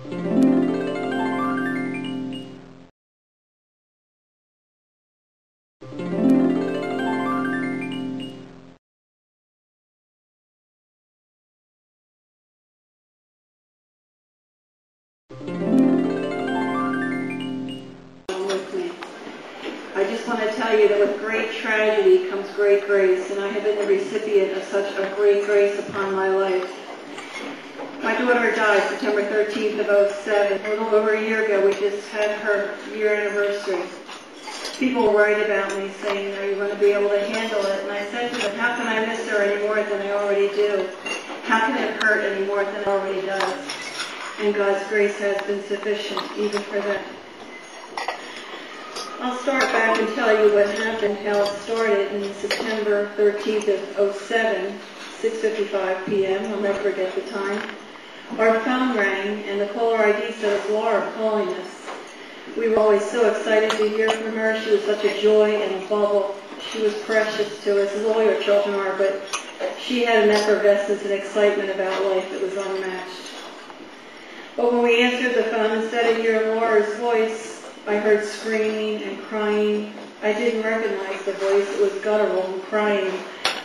I just want to tell you that with great tragedy comes great grace, and I have been the recipient of such a great grace upon my life. My daughter died September 13th of 07. A little over a year ago, we just had her year anniversary. People were worried about me, saying, "Are you going to be able to handle it?" And I said to them, "How can I miss her any more than I already do? How can it hurt any more than it already does?" And God's grace has been sufficient, even for that. I'll start back and tell you what happened, how it started in September 13th of 07, 6:55 p.m. I'll never forget the time. Our phone rang, and the caller ID said it was Laura calling us. We were always so excited to hear from her. She was such a joy and a bubble. She was precious to us, as all your children are, but she had an effervescence and excitement about life that was unmatched. But when we answered the phone, instead of hearing Laura's voice, I heard screaming and crying. I didn't recognize the voice. It was guttural and crying.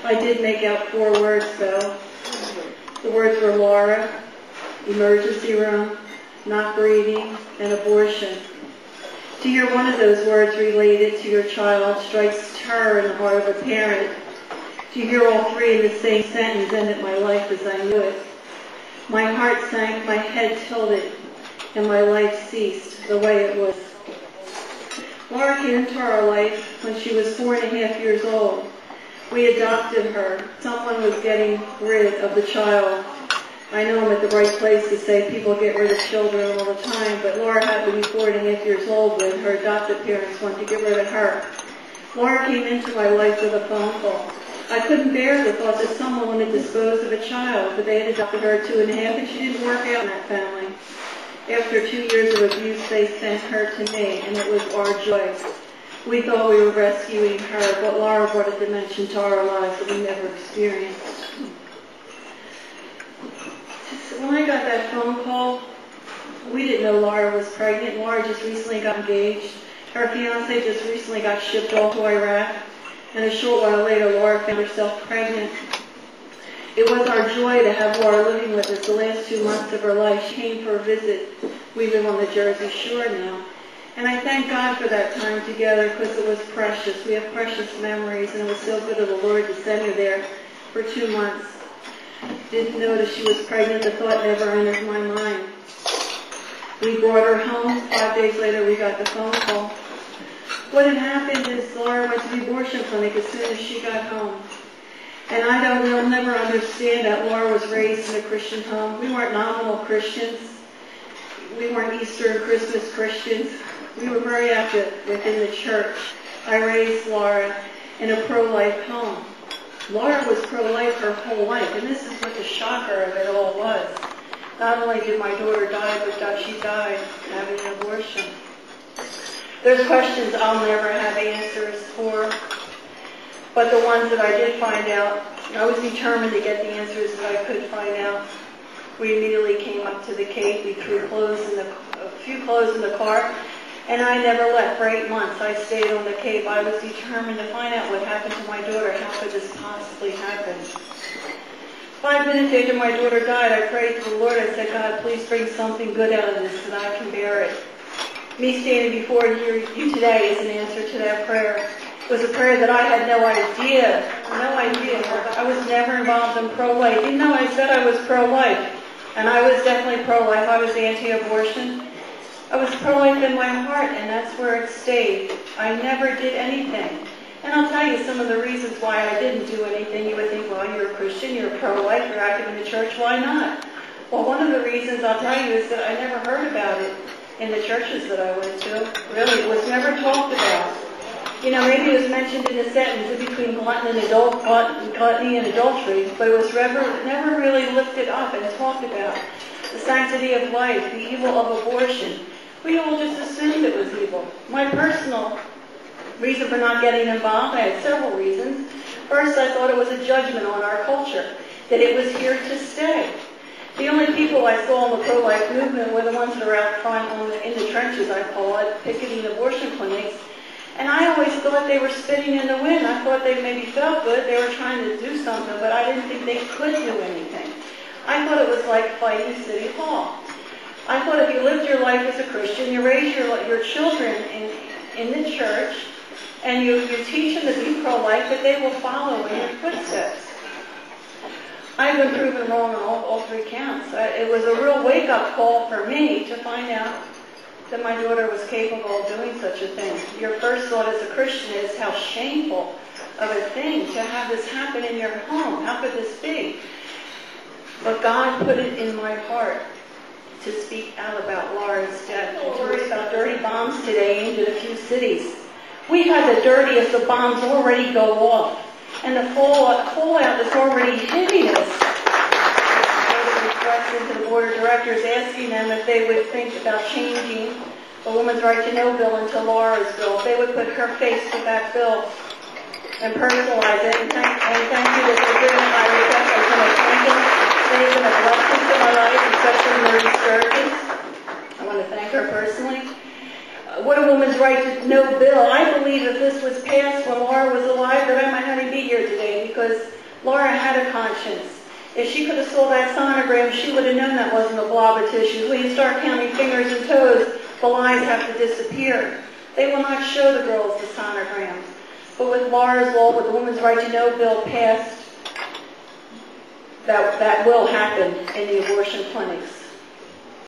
I did make out 4 words, though. The words were Laura, emergency room, not breathing, and abortion. To hear one of those words related to your child strikes terror in the heart of a parent. To hear all 3 in the same sentence ended my life as I knew it. My heart sank, my head tilted, and my life ceased the way it was. Laura came into our life when she was 4.5 years old. We adopted her. Someone was getting rid of the child. I know I'm at the right place to say people get rid of children all the time, but Laura happened to be 4.5 years old when her adopted parents wanted to get rid of her. Laura came into my life with a phone call. I couldn't bear the thought that someone wanted to dispose of a child, but they had adopted her at 2.5, and she didn't work out in that family. After 2 years of abuse, they sent her to me, and it was our joy. We thought we were rescuing her, but Laura brought a dimension to our lives that we never experienced. When I got that phone call, we didn't know Laura was pregnant. Laura just recently got engaged. Her fiancé just recently got shipped off to Iraq, and a short while later, Laura found herself pregnant. It was our joy to have Laura living with us the last 2 months of her life. She came for a visit. We live on the Jersey Shore now. And I thank God for that time together because it was precious. We have precious memories, and it was so good of the Lord to send her there for 2 months. Didn't know that she was pregnant. The thought never entered my mind. We brought her home. 5 days later, we got the phone call. What had happened is Laura went to the abortion clinic as soon as she got home. And I'll never understand that. Laura was raised in a Christian home. We weren't nominal Christians. We weren't Easter and Christmas Christians. We were very active within the church. I raised Laura in a pro-life home. Laura was pro-life her whole life, and this is what the shocker of it all was. Not only did my daughter die, but she died having an abortion. There's questions I'll never have answers for. But the ones that I did find out, I was determined to get the answers that I could find out. We immediately came up to the Cape. We threw a few clothes in the car, and I never left. For 8 months, I stayed on the Cape. I was determined to find out what happened to my daughter. How could this possibly happen? 5 minutes after my daughter died, I prayed to the Lord. I said, "God, please bring something good out of this so that I can bear it." Me standing before you today is an answer to that prayer. It was a prayer that I had no idea. I was never involved in pro-life. Even though I said I was pro-life, and I was definitely pro-life, I was anti-abortion. I was pro-life in my heart, and that's where it stayed. I never did anything. And I'll tell you some of the reasons why I didn't do anything. You would think, well, you're a Christian, you're pro-life, you're active in the church, why not? Well, one of the reasons I'll tell you is that I never heard about it in the churches that I went to. Really, it was never talked about. You know, maybe it was mentioned in a sentence between gluttony and adultery, but it was never really lifted up and talked about. The sanctity of life, the evil of abortion. We all just assumed it was evil. My personal reason for not getting involved, I had several reasons. First, I thought it was a judgment on our culture, that it was here to stay. The only people I saw in the pro-life movement were the ones that are out front in the trenches, I call it, picketing abortion clinics. And I always thought they were spitting in the wind. I thought they maybe felt good. They were trying to do something, but I didn't think they could do anything. I thought it was like fighting City Hall. I thought if you lived your life as a Christian, you raised your children in the church, and you teach them to be pro-life, that they will follow in your footsteps. I've been proven wrong on all three counts. It was a real wake-up call for me to find out that my daughter was capable of doing such a thing. Your first thought as a Christian is how shameful of a thing to have this happen in your home. How could this be? But God put it in my heart to speak out about Laura's death. We worried about dirty bombs today aimed at a few cities. We had the dirtiest of bombs already go off, and the fallout is already hitting us. I wrote a request to the board of directors asking them if they would think about changing the Women's Right to Know bill into Laura's bill. If they would put her face to that bill and personalize it. And thank you that they're doing my request. I want to thank them. They've been a blessing to my life, especially Marie Sturgis. I want to thank her personally. What a Woman's Right to Know bill. I believe if this was passed when Laura was alive, that I might not even be here today, because Laura had a conscience. If she could have saw that sonogram, she would have known that wasn't a blob of tissue. When you start counting fingers and toes, the lines have to disappear. They will not show the girls the sonograms. But with Laura's law, with the Women's Right to Know bill passed, that will happen in the abortion clinics.